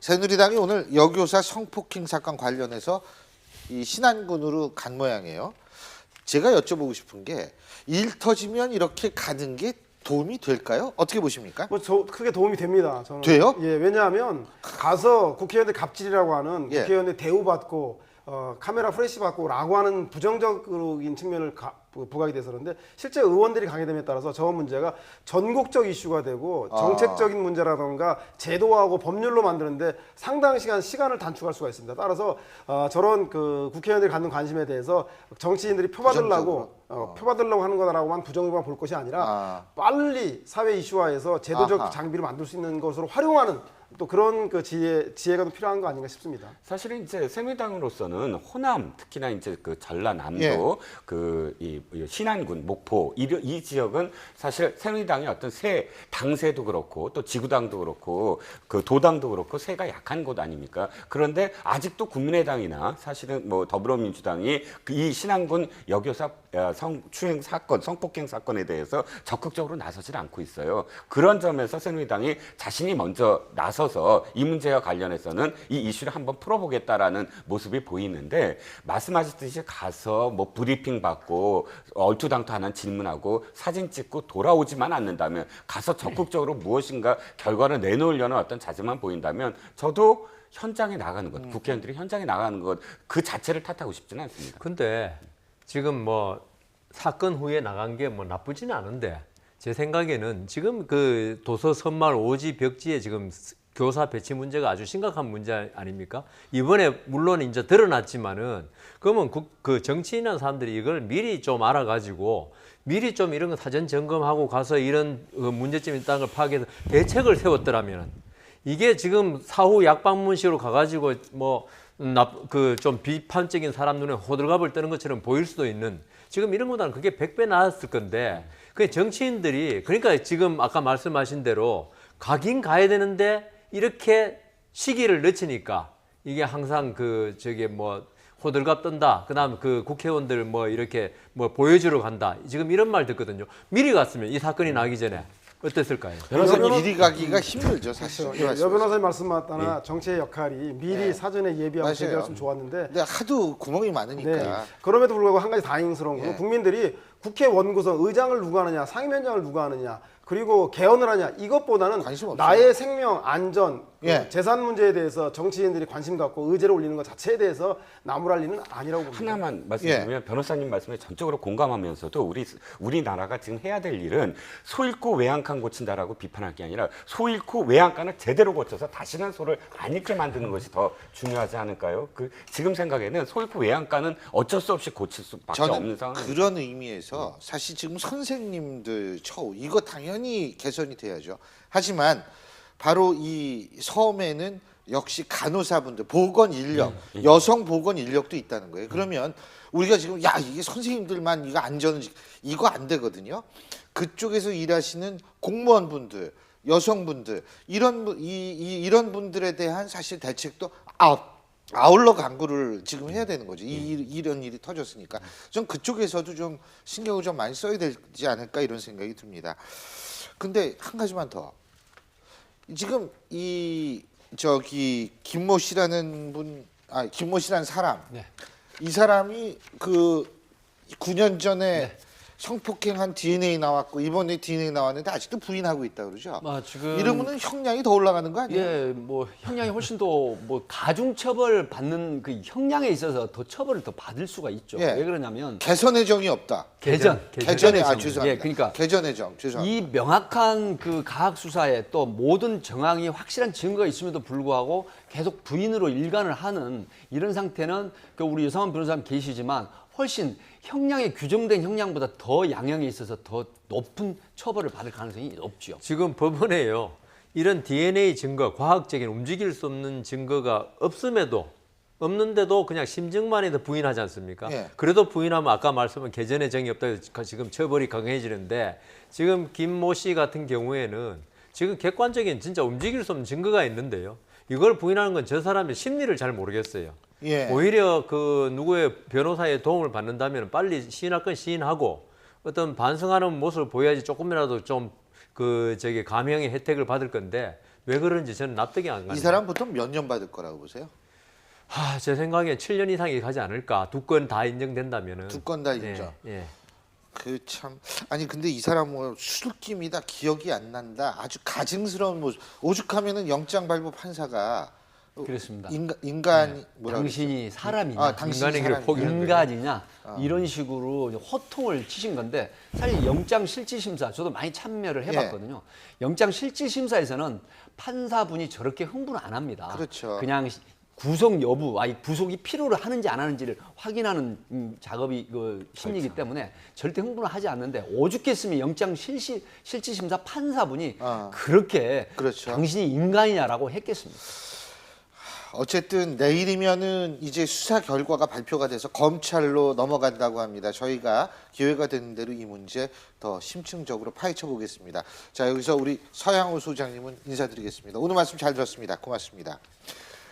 새누리당이 오늘 여교사 성폭행 사건 관련해서 이 신안군으로 간 모양이에요. 제가 여쭤보고 싶은 게 일 터지면 이렇게 가는 게 도움이 될까요? 어떻게 보십니까? 크게 도움이 됩니다. 저는. 돼요? 예, 왜냐하면 가서 국회의원들 갑질이라고 하는 예. 국회의원들 대우받고 카메라 프레시 받고라고 하는 부정적인 측면을 부각이 돼서 그런데 실제 의원들이 가게 됨에 따라서 저 문제가 전국적 이슈가 되고 정책적인 문제라던가 제도하고 법률로 만드는데 상당히 시간을 단축할 수가 있습니다. 따라서 저런 그 국회의원들이 갖는 관심에 대해서 정치인들이 표받으려고 하는 거다라고만 부정적으로만 볼 것이 아니라 빨리 사회 이슈화해서 제도적 장비를 만들 수 있는 것으로 활용하는 또 그런 그 지혜가 좀 필요한 거 아닌가 싶습니다. 사실은 이제 새누리당으로서는 호남 특히나 이제 그 전라남도 예. 이 신안군 목포 이 지역은 사실 새누리당의 어떤 당세도 그렇고 또 지구당도 그렇고 그 도당도 그렇고 세가 약한 곳 아닙니까? 그런데 아직도 국민의당이나 사실은 뭐 더불어민주당이 이 신안군 여교사 성추행 사건, 성폭행 사건에 대해서 적극적으로 나서질 않고 있어요. 그런 점에서 새누리당이 자신이 먼저 나서서 이 문제와 관련해서는 이 이슈를 한번 풀어보겠다라는 모습이 보이는데 말씀하셨듯이 가서 뭐 브리핑 받고 얼토당토하는 질문하고 사진 찍고 돌아오지만 않는다면 가서 적극적으로 무엇인가 결과를 내놓으려는 어떤 자세만 보인다면 저도 현장에 나가는 것, 국회의원들이 현장에 나가는 것 그 자체를 탓하고 싶지는 않습니다. 근데 지금 뭐 사건 후에 나간 게 뭐 나쁘지는 않은데 제 생각에는 지금 그 도서 선말 오지 벽지에 지금 교사 배치 문제가 아주 심각한 문제 아닙니까? 이번에 물론 이제 드러났지만은 그러면 그 정치인이라는 사람들이 이걸 미리 좀 알아가지고 미리 좀 이런 거 사전 점검하고 가서 이런 문제점이 있다는 걸 파악해서 대책을 세웠더라면 이게 지금 사후 약방문식으로 가가지고 뭐 그 좀 비판적인 사람 눈에 호들갑을 뜨는 것처럼 보일 수도 있는 지금 이런 것보다는 그게 100배 나았을 건데 그 정치인들이 그러니까 지금 아까 말씀하신 대로 가긴 가야 되는데 이렇게 시기를 늦추니까 이게 항상 그 저기 뭐 호들갑 뜬다. 그다음 그 국회의원들 뭐 이렇게 뭐 보여주러 간다. 지금 이런 말 듣거든요. 미리 갔으면 이 사건이 나기 전에 어땠을까요? 변호사님 미리 가기가 힘들죠, 사실. 여 변호사님 말씀 맞다나 정치의 역할이 미리 사전에 예비하고 대비했으면 좋았는데 근데 하도 구멍이 많으니까. 네. 그럼에도 불구하고 한 가지 다행스러운 건 국민들이 국회 원구성 의장을 누가 하느냐, 상임위원장을 누가 하느냐, 그리고 개헌을 하냐 이것보다는 관심 없어요. 나의 생명, 안전, 예. 재산 문제에 대해서 정치인들이 관심 갖고 의제를 올리는 것 자체에 대해서 나무랄 일은 아니라고 봅니다. 하나만 말씀드리면 변호사님 말씀에 전적으로 공감하면서도 우리나라가 지금 해야 될 일은 소 잃고 외양간 고친다라고 비판할 게 아니라 소 잃고 외양간을 제대로 고쳐서 다시는 소를 안 잃게 만드는 것이 더 중요하지 않을까요? 지금 생각에는 소 잃고 외양간은 어쩔 수 없이 고칠 수밖에 없는 저는 상황입니다. 그런 의미에서 사실 지금 선생님들 처우 이거 당연히 개선이 돼야죠. 하지만 바로 이 섬에는 역시 간호사분들, 보건 인력, 여성 보건 인력도 있다는 거예요. 그러면 우리가 지금 야 이게 선생님들만 이거 안전은 이거 안 되거든요. 그쪽에서 일하시는 공무원분들, 여성분들 이런 분들에 대한 사실 대책도 아울러 강구를 지금 해야 되는 거죠. 이런 일이 터졌으니까. 전 그쪽에서도 좀 신경을 좀 많이 써야 되지 않을까 이런 생각이 듭니다. 근데 한 가지만 더. 지금 김모 씨라는 김모 씨라는 사람. 이 사람이 그 9년 전에 성폭행한 DNA 나왔고 이번에 DNA 나왔는데 아직도 부인하고 있다 그러죠. 지금 이러면은 형량이 더 올라가는 거 아니에요? 예, 뭐 형량이 훨씬 더 뭐 가중처벌 받는 그 형량에 있어서 더 처벌을 더 받을 수가 있죠. 예. 왜 그러냐면 개선의 정이 없다. 개전의 죄송합니다. 예, 그러니까 개전의 정 죄송합니다. 이 명확한 그 과학 수사에 또 모든 정황이 확실한 증거가 있음에도 불구하고 계속 부인으로 일관을 하는 이런 상태는 그 우리 유상원 변호사님 계시지만 훨씬 형량에 규정된 형량보다 더 양형에 있어서 더 높은 처벌을 받을 가능성이 높죠. 지금 법원에요. 이런 DNA 증거, 과학적인 움직일 수 없는 증거가 없는데도 그냥 심증만 해도 부인하지 않습니까? 예. 그래도 부인하면 아까 말씀은 개전의 정이 없다. 지금 처벌이 강해지는데 지금 김모 씨 같은 경우에는 지금 객관적인 진짜 움직일 수 없는 증거가 있는데요. 이걸 부인하는 건 저 사람의 심리를 잘 모르겠어요. 예. 오히려 그 누구의 변호사의 도움을 받는다면 빨리 시인할 건 시인하고 어떤 반성하는 모습을 보여야지 조금이라도 좀 그 감형의 혜택을 받을 건데 왜 그런지 저는 납득이 안 가요. 이 사람 보통 몇 년 받을 거라고 보세요? 제 생각에 7년 이상이 가지 않을까. 두 건 다 인정된다면은. 두 건 다 인정. 예. 그 참 아니 근데 이 사람 뭐 술김이다 기억이 안 난다 아주 가증스러운 모습 오죽하면은 영장 발부 판사가 그렇습니다. 인간 뭐라 당신이 사람이냐, 아, 당신이 인간의 길을 사람이냐. 포기하는 인간이냐 이런 식으로 호통을 치신 건데 사실 영장 실질 심사 저도 많이 참여를 해봤거든요. 영장 실질 심사에서는 판사분이 저렇게 흥분 안 합니다. 그렇죠. 그냥 구속 여부, 구속이 필요로 하는지 안 하는지를 확인하는 작업이 그 심리이기 때문에 절대 흥분을 하지 않는데 오죽했으면 영장 실질 심사 판사분이 그렇게 그렇죠. 당신이 인간이냐라고 했겠습니까? 어쨌든 내일이면은 이제 수사 결과가 발표가 돼서 검찰로 넘어간다고 합니다. 저희가 기회가 되는 대로 이 문제 더 심층적으로 파헤쳐 보겠습니다. 자, 여기서 우리 서양호 소장님은 인사드리겠습니다. 오늘 말씀 잘 들었습니다. 고맙습니다.